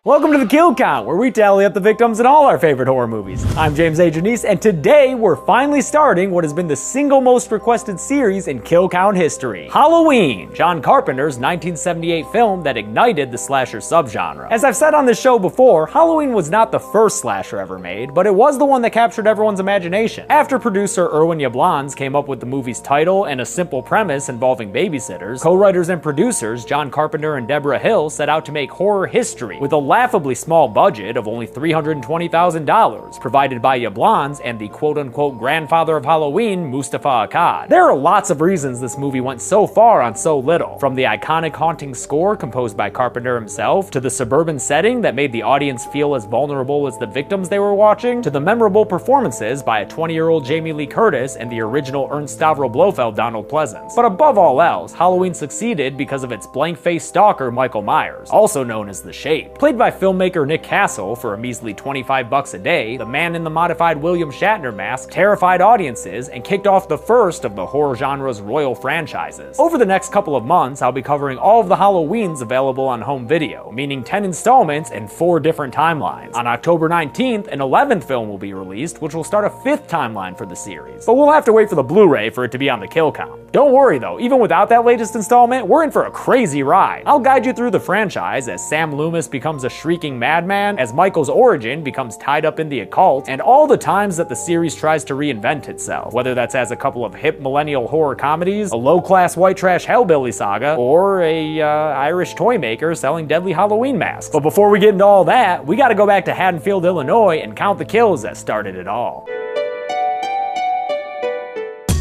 Welcome to the Kill Count, where we tally up the victims in all our favorite horror movies. I'm James A. Janice, and today we're finally starting what has been the single most requested series in Kill Count history, Halloween, John Carpenter's 1978 film that ignited the slasher subgenre. As I've said on this show before, Halloween was not the first slasher ever made, but it was the one that captured everyone's imagination. After producer Irwin Yablans came up with the movie's title and a simple premise involving babysitters, co-writers and producers John Carpenter and Deborah Hill set out to make horror history with a laughably small budget of only $320,000, provided by Yablans and the quote-unquote grandfather of Halloween, Mustafa Akkad. There are lots of reasons this movie went so far on so little, from the iconic haunting score composed by Carpenter himself, to the suburban setting that made the audience feel as vulnerable as the victims they were watching, to the memorable performances by a 20-year-old Jamie Lee Curtis and the original Ernst Stavro Blofeld Donald Pleasence. But above all else, Halloween succeeded because of its blank-faced stalker Michael Myers, also known as The Shape. Played by filmmaker Nick Castle for a measly $25 a day, the man in the modified William Shatner mask terrified audiences and kicked off the first of the horror genre's royal franchises. Over the next couple of months, I'll be covering all of the Halloweens available on home video, meaning 10 installments and 4 different timelines. On October 19th, an 11th film will be released, which will start a 5th timeline for the series. But we'll have to wait for the Blu-ray for it to be on the Kill Count. Don't worry though, even without that latest installment, we're in for a crazy ride. I'll guide you through the franchise as Sam Loomis becomes a shrieking madman, as Michael's origin becomes tied up in the occult, and all the times that the series tries to reinvent itself, whether that's as a couple of hip millennial horror comedies, a low-class white trash hellbilly saga, or a Irish toy maker selling deadly Halloween masks. But before we get into all that, we gotta go back to Haddonfield, Illinois and count the kills that started it all.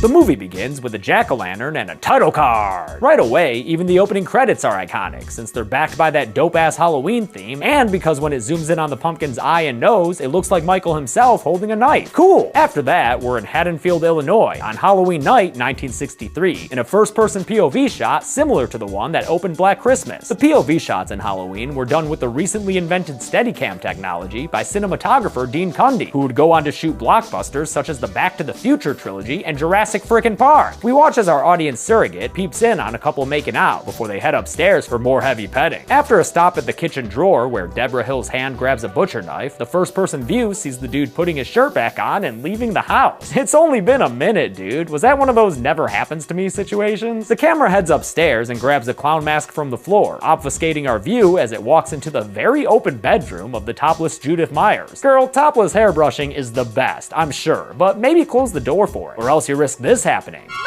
The movie begins with a jack-o'-lantern and a title card. Right away, even the opening credits are iconic, since they're backed by that dope-ass Halloween theme, and because when it zooms in on the pumpkin's eye and nose, it looks like Michael himself holding a knife. Cool! After that, we're in Haddonfield, Illinois, on Halloween night 1963, in a first-person POV shot similar to the one that opened Black Christmas. The POV shots in Halloween were done with the recently invented Steadicam technology by cinematographer Dean Cundy, who would go on to shoot blockbusters such as the Back to the Future trilogy and Jurassic Frickin' Park. We watch as our audience surrogate peeps in on a couple making out before they head upstairs for more heavy petting. After a stop at the kitchen drawer where Deborah Hill's hand grabs a butcher knife, the first-person view sees the dude putting his shirt back on and leaving the house. It's only been a minute, dude. Was that one of those never happens to me situations? The camera heads upstairs and grabs a clown mask from the floor, obfuscating our view as it walks into the very open bedroom of the topless Judith Myers. Girl, topless hairbrushing is the best, I'm sure, but maybe close the door for it, or else you risk this happening. Michael!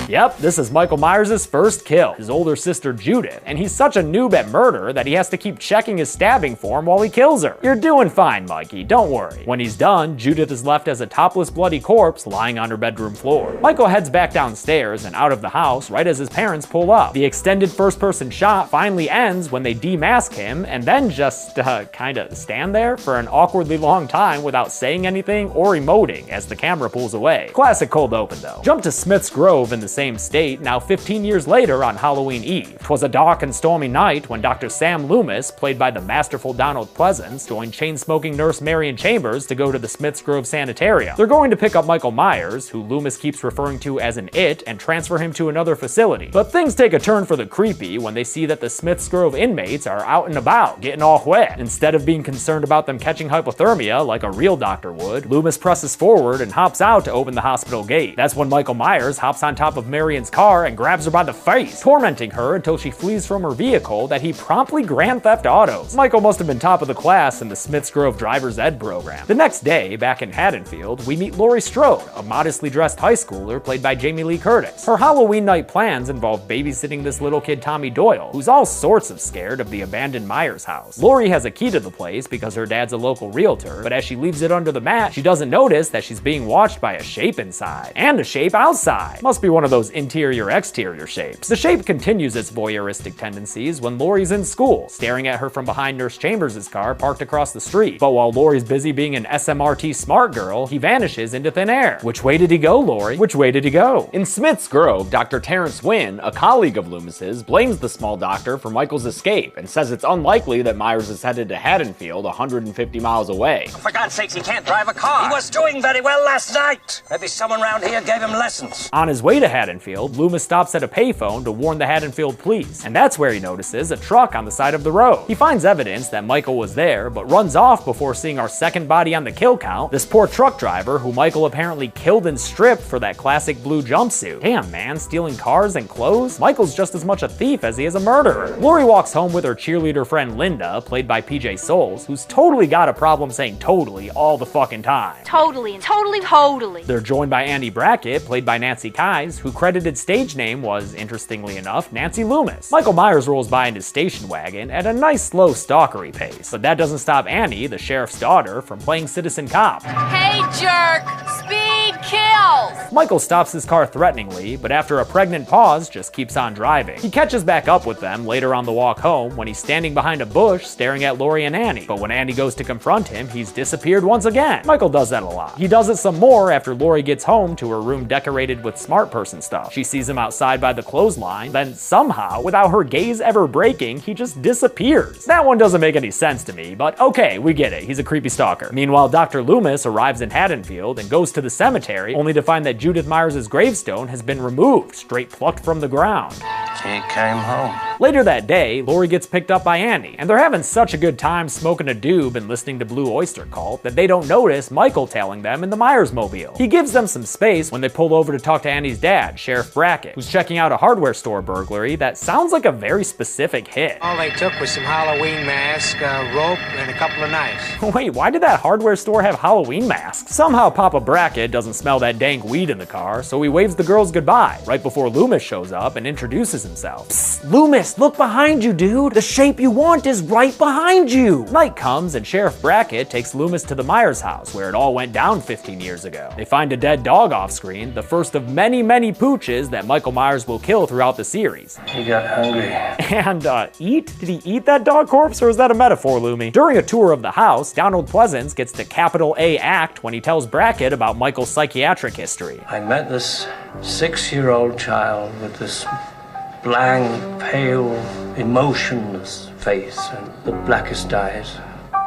Yep, this is Michael Myers' first kill, his older sister Judith, and he's such a noob at murder that he has to keep checking his stabbing form while he kills her. You're doing fine, Mikey, don't worry. When he's done, Judith is left as a topless bloody corpse lying on her bedroom floor. Michael heads back downstairs and out of the house right as his parents pull up. The extended first-person shot finally ends when they demask him and then just kinda stand there for an awkwardly long time without saying anything or emoting as the camera pulls away. Classic cold open though. Jump to Smith's Grove in the same state, now 15 years later on Halloween Eve. 'Twas a dark and stormy night when Dr. Sam Loomis, played by the masterful Donald Pleasence, joined chain-smoking nurse Marion Chambers to go to the Smith's Grove Sanitarium. They're going to pick up Michael Myers, who Loomis keeps referring to as an it, and transfer him to another facility. But things take a turn for the creepy when they see that the Smith's Grove inmates are out and about, getting all wet. Instead of being concerned about them catching hypothermia like a real doctor would, Loomis presses forward and hops out to open the hospital gate. That's when Michael Myers hops on top of Marion's car and grabs her by the face, tormenting her until she flees from her vehicle that he promptly Grand Theft Autos. Michael must have been top of the class in the Smith's Grove driver's ed program. The next day, back in Haddonfield, we meet Laurie Strode, a modestly dressed high schooler played by Jamie Lee Curtis. Her Halloween night plans involve babysitting this little kid Tommy Doyle, who's all sorts of scared of the abandoned Myers house. Laurie has a key to the place because her dad's a local realtor, but as she leaves it under the mat, she doesn't notice that she's being watched by a shape inside, and a shape outside. Must be one of those interior-exterior shapes. The shape continues its voyeuristic tendencies when Laurie's in school, staring at her from behind Nurse Chambers' car parked across the street. But while Laurie's busy being an SMRT smart girl, he vanishes into thin air. Which way did he go, Laurie? Which way did he go? In Smith's Grove, Dr. Terrence Wynn, a colleague of Loomis's, blames the small doctor for Michael's escape and says it's unlikely that Myers is headed to Haddonfield, 150 miles away. For God's sakes, he can't drive a car. He was doing very well last night. Maybe someone around here gave him lessons. On his way to Haddonfield, Haddonfield, Loomis stops at a payphone to warn the Haddonfield police, and that's where he notices a truck on the side of the road. He finds evidence that Michael was there, but runs off before seeing our second body on the kill count, this poor truck driver who Michael apparently killed and stripped for that classic blue jumpsuit. Damn man, stealing cars and clothes? Michael's just as much a thief as he is a murderer. Lori walks home with her cheerleader friend Linda, played by PJ Soles, who's totally got a problem saying totally all the fucking time. Totally. They're joined by Andy Brackett, played by Nancy Kyes, who credited stage name was, interestingly enough, Nancy Loomis. Michael Myers rolls by in his station wagon at a nice slow stalkery pace, but that doesn't stop Annie, the sheriff's daughter, from playing citizen cop. Hey jerk, speed kills! Michael stops his car threateningly, but after a pregnant pause, just keeps on driving. He catches back up with them later on the walk home when he's standing behind a bush staring at Lori and Annie, but when Annie goes to confront him, he's disappeared once again. Michael does that a lot. He does it some more after Lori gets home to her room decorated with smart person stuff. She sees him outside by the clothesline, then somehow, without her gaze ever breaking, he just disappears. That one doesn't make any sense to me, but okay, we get it. He's a creepy stalker. Meanwhile, Dr. Loomis arrives in Haddonfield and goes to the cemetery, only to find that Judith Myers' gravestone has been removed, straight plucked from the ground. She came home. Later that day, Lori gets picked up by Annie, and they're having such a good time smoking a doob and listening to Blue Oyster Cult that they don't notice Michael tailing them in the Myers-mobile. He gives them some space when they pull over to talk to Annie's dad, Sheriff Brackett, who's checking out a hardware store burglary that sounds like a very specific hit. All they took was some Halloween mask, rope, and a couple of knives. Wait, why did that hardware store have Halloween masks? Somehow Papa Brackett doesn't smell that dank weed in the car, so he waves the girls goodbye, right before Loomis shows up and introduces himself. Psst, Loomis, look behind you, dude. The shape you want is right behind you. Night comes and Sheriff Brackett takes Loomis to the Myers house, where it all went down 15 years ago. They find a dead dog off screen, the first of many pooches that Michael Myers will kill throughout the series. He got hungry. And, eat? Did he eat that dog corpse, or is that a metaphor, Loomy? During a tour of the house, Donald Pleasance gets the capital A act when he tells Brackett about Michael's psychiatric history. I met this 6-year-old child with this blank, pale, emotionless face and the blackest eyes.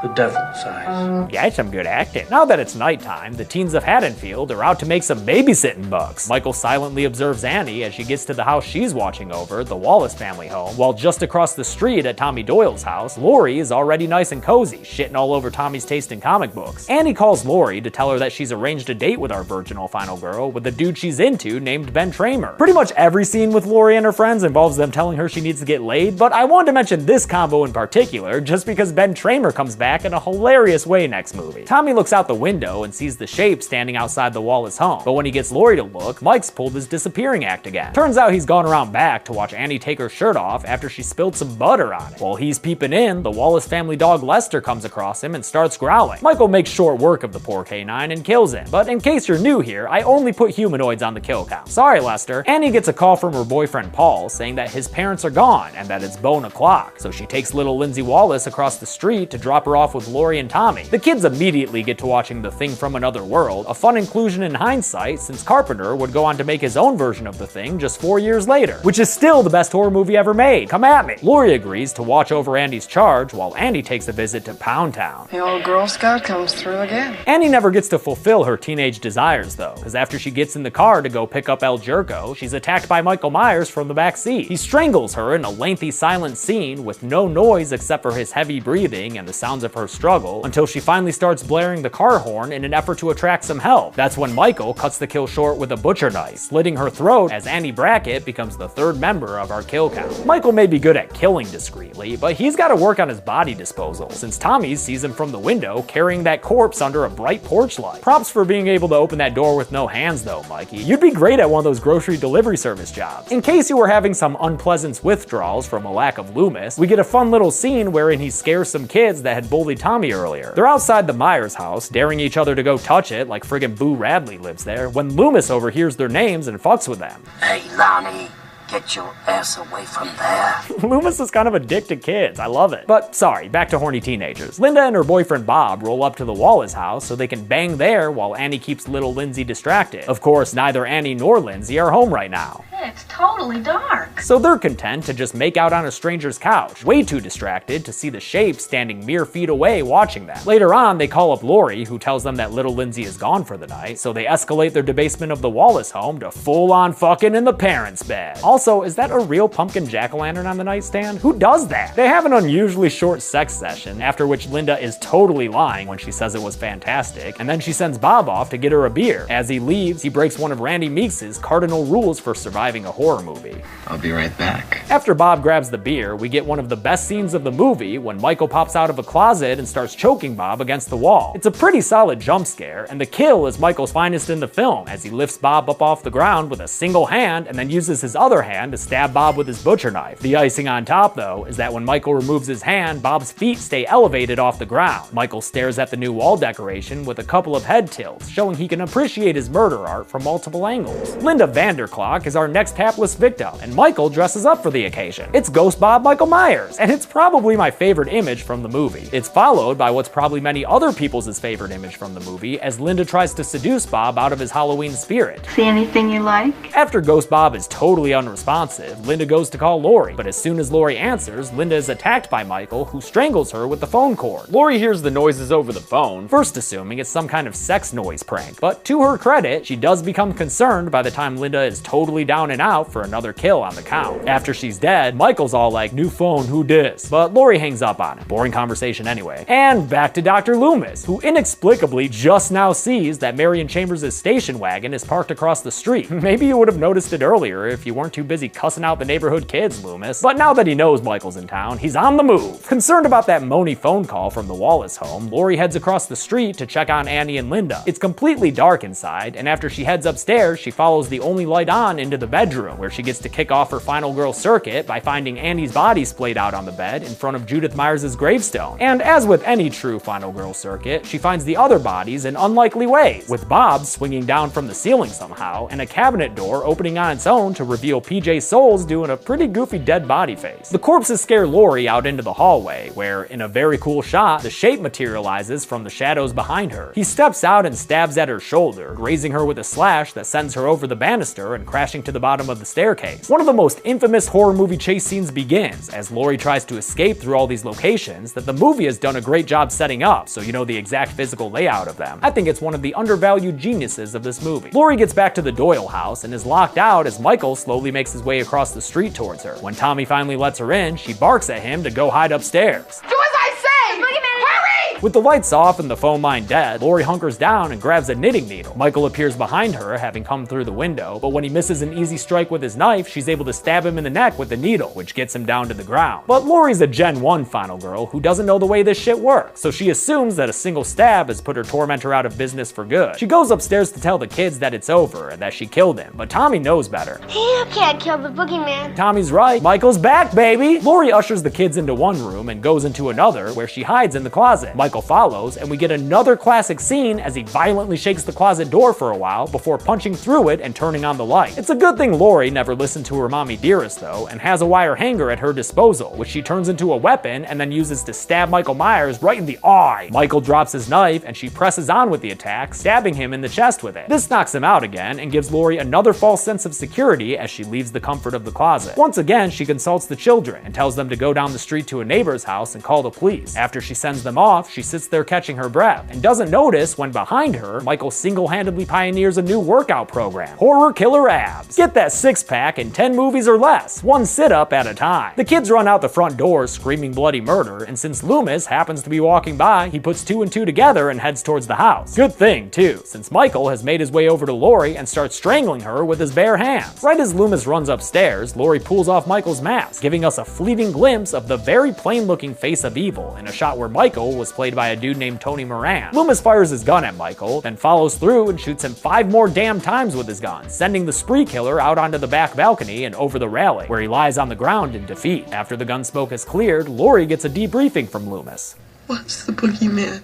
The devil's eyes. Yeah, some good acting. Now that it's nighttime, the teens of Haddonfield are out to make some babysitting bucks. Michael silently observes Annie as she gets to the house she's watching over, the Wallace family home, while just across the street at Tommy Doyle's house, Lori is already nice and cozy, shitting all over Tommy's taste in comic books. Annie calls Lori to tell her that she's arranged a date with our virginal final girl with the dude she's into named Ben Tramer. Pretty much every scene with Lori and her friends involves them telling her she needs to get laid, but I wanted to mention this combo in particular just because Ben Tramer comes back in a hilarious way next movie. Tommy looks out the window and sees the shape standing outside the Wallace home, but when he gets Lori to look, Mike's pulled his disappearing act again. Turns out he's gone around back to watch Annie take her shirt off after she spilled some butter on it. While he's peeping in, the Wallace family dog Lester comes across him and starts growling. Michael makes short work of the poor canine and kills him, but in case you're new here, I only put humanoids on the kill count. Sorry, Lester. Annie gets a call from her boyfriend Paul saying that his parents are gone and that it's bone o'clock, so she takes little Lindsay Wallace across the street to drop her off with Lori and Tommy. The kids immediately get to watching The Thing from Another World, a fun inclusion in hindsight since Carpenter would go on to make his own version of The Thing just 4 years later, which is still the best horror movie ever made. Come at me. Lori agrees to watch over Andy's charge while Andy takes a visit to Pound Town. The old Girl Scout comes through again. Annie never gets to fulfill her teenage desires though, because after she gets in the car to go pick up El Jerko, she's attacked by Michael Myers from the back seat. He strangles her in a lengthy silent scene with no noise except for his heavy breathing and the sounds of her struggle, until she finally starts blaring the car horn in an effort to attract some help. That's when Michael cuts the kill short with a butcher knife, slitting her throat as Annie Brackett becomes the third member of our kill count. Michael may be good at killing discreetly, but he's got to work on his body disposal, since Tommy sees him from the window carrying that corpse under a bright porch light. Props for being able to open that door with no hands though, Mikey. You'd be great at one of those grocery delivery service jobs. In case you were having some unpleasant withdrawals from a lack of Loomis, we get a fun little scene wherein he scares some kids that had bullied Tommy earlier. They're outside the Myers house, daring each other to go touch it like friggin' Boo Radley lives there, when Loomis overhears their names and fucks with them. Hey, Lonnie, get your ass away from there. Loomis is kind of a dick to kids, I love it. But sorry, back to horny teenagers. Linda and her boyfriend Bob roll up to the Wallace house so they can bang there while Annie keeps little Lindsay distracted. Of course, neither Annie nor Lindsay are home right now. Hey, It's totally dark. So they're content to just make out on a stranger's couch, way too distracted to see the shape standing mere feet away watching them. Later on, they call up Lori, who tells them that little Lindsay is gone for the night, so they escalate their debasement of the Wallace home to full-on fucking in the parents' bed. Also, is that a real pumpkin jack-o'-lantern on the nightstand? Who does that? They have an unusually short sex session, after which Linda is totally lying when she says it was fantastic, and then she sends Bob off to get her a beer. As he leaves, he breaks one of Randy Meeks' cardinal rules for surviving a horror movie. I'll be right back. After Bob grabs the beer, we get one of the best scenes of the movie when Michael pops out of a closet and starts choking Bob against the wall. It's a pretty solid jump scare, and the kill is Michael's finest in the film as he lifts Bob up off the ground with a single hand and then uses his other hand to stab Bob with his butcher knife. The icing on top, though, is that when Michael removes his hand, Bob's feet stay elevated off the ground. Michael stares at the new wall decoration with a couple of head tilts, showing he can appreciate his murder art from multiple angles. Linda Vanderklok is our next hapless victim, and Michael dresses up for the occasion. It's Ghost Bob Michael Myers, and it's probably my favorite image from the movie. It's followed by what's probably many other people's favorite image from the movie as Linda tries to seduce Bob out of his Halloween spirit. See anything you like? After Ghost Bob is totally unresponsive, Linda goes to call Lori, but as soon as Lori answers, Linda is attacked by Michael, who strangles her with the phone cord. Lori hears the noises over the phone, first assuming it's some kind of sex noise prank, but to her credit, she does become concerned by the time Linda is totally down and out for another kill on the count. After she's dead, Michael's all like, "New phone, who dis?" But Lori hangs up on him. Boring conversation anyway. And back to Dr. Loomis, who inexplicably just now sees that Marion Chambers' station wagon is parked across the street. Maybe you would have noticed it earlier if you weren't too busy cussing out the neighborhood kids, Loomis. But now that he knows Michael's in town, he's on the move. Concerned about that Moni phone call from the Wallace home, Lori heads across the street to check on Annie and Linda. It's completely dark inside, and after she heads upstairs, she follows the only light on into the bedroom, where she gets to kick off her final girl circuit by finding Annie's body splayed out on the bed in front of Judith Myers' gravestone. And as with any true final girl circuit, she finds the other bodies in unlikely ways, with Bob swinging down from the ceiling somehow, and a cabinet door opening on its own to reveal PJ Souls doing a pretty goofy dead body face. The corpses scare Lori out into the hallway, where, in a very cool shot, the shape materializes from the shadows behind her. He steps out and stabs at her shoulder, grazing her with a slash that sends her over the banister and crashing to the bottom of the staircase. One of the most infamous horror movie chase scenes begins, as Lori tries to escape through all these locations that the movie has done a great job setting up, so you know the exact physical layout of them. I think it's one of the undervalued geniuses of this movie. Lori gets back to the Doyle house and is locked out as Michael slowly makes his way across the street towards her. When Tommy finally lets her in, she barks at him to go hide upstairs. Do as I say! Hurry! With the lights off and the phone line dead, Lori hunkers down and grabs a knitting needle. Michael appears behind her, having come through the window, but when he misses an easy strike with his knife, she's able to stab him in the neck with the needle, which gets him down to the ground. But Lori's a Gen 1 final girl who doesn't know the way this shit works, so she assumes that a single stab has put her tormentor out of business for good. She goes upstairs to tell the kids that it's over and that she killed him, but Tommy knows better. You can't kill the boogeyman. Tommy's right. Michael's back, baby! Lori ushers the kids into one room and goes into another, where she hides in the closet. Michael follows, and we get another classic scene as he violently shakes the closet door for a while before punching through it and turning on the light. It's a good thing Lori never listened to her mommy dearest, though, and has a wire hanger at her disposal, which she turns into a weapon and then uses to stab Michael Myers right in the eye. Michael drops his knife, and she presses on with the attack, stabbing him in the chest with it. This knocks him out again and gives Lori another false sense of security as she leaves the comfort of the closet. Once again, she consults the children and tells them to go down the street to a neighbor's house and call the police. After she sends them off, she sits there catching her breath and doesn't notice when behind her, Michael single-handedly pioneers a new workout program, Horror Killer Abs. Get that six-pack in 10 movies or less, one sit-up at a time. The kids run out the front door screaming bloody murder, and since Loomis happens to be walking by, he puts two and two together and heads towards the house. Good thing, too, since Michael has made his way over to Lori and starts strangling her with his bare hands. Right as Loomis runs upstairs, Lori pulls off Michael's mask, giving us a fleeting glimpse of the very plain-looking face of evil in a shot where Michael was played by a dude named Tony Moran. Loomis fires his gun at Michael, then follows through and shoots him 5 more damn times with his gun, sending the spree killer out onto the back balcony and over the railing, where he lies on the ground in defeat. After the gun smoke is cleared, Lori gets a debriefing from Loomis. What's the boogeyman?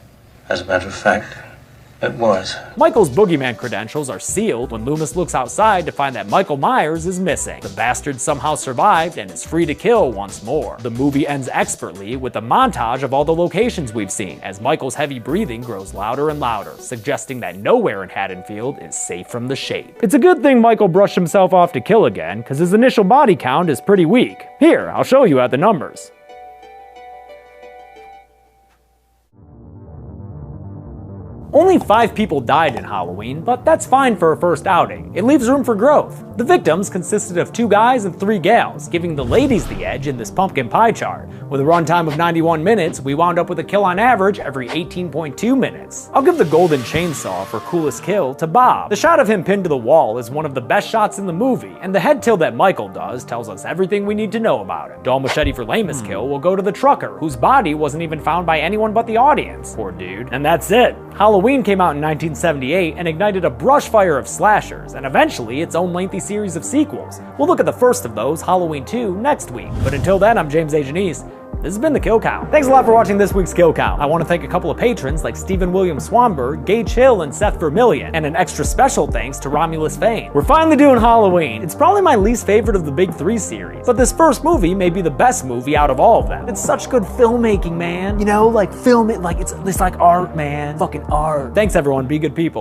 As a matter of fact, It was. Michael's boogeyman credentials are sealed when Loomis looks outside to find that Michael Myers is missing. The bastard somehow survived and is free to kill once more. The movie ends expertly with a montage of all the locations we've seen, as Michael's heavy breathing grows louder and louder, suggesting that nowhere in Haddonfield is safe from the Shape. It's a good thing Michael brushed himself off to kill again, because his initial body count is pretty weak. Here, I'll show you at the numbers. Only 5 people died in Halloween, but that's fine for a first outing. It leaves room for growth. The victims consisted of 2 guys and 3 gals, giving the ladies the edge in this pumpkin pie chart. With a runtime of 91 minutes, we wound up with a kill on average every 18.2 minutes. I'll give the golden chainsaw for coolest kill to Bob. The shot of him pinned to the wall is one of the best shots in the movie, and the head tilt that Michael does tells us everything we need to know about him. Dull machete for lamest kill will go to the trucker, whose body wasn't even found by anyone but the audience. Poor dude. And that's it. Halloween came out in 1978 and ignited a brush fire of slashers, and eventually its own lengthy series of sequels. We'll look at the first of those, Halloween 2, next week. But until then, I'm James A. Janice. This has been the Kill Count. Thanks a lot for watching this week's Kill Count. I want to thank a couple of patrons like Stephen William Swanberg, Gage Hill, and Seth Vermillion, and an extra special thanks to Romulus Fane. We're finally doing Halloween. It's probably my least favorite of the big 3 series, but this first movie may be the best movie out of all of them. It's such good filmmaking, man. You know, like film it like it's like art, man. Fucking art. Thanks everyone, be good people.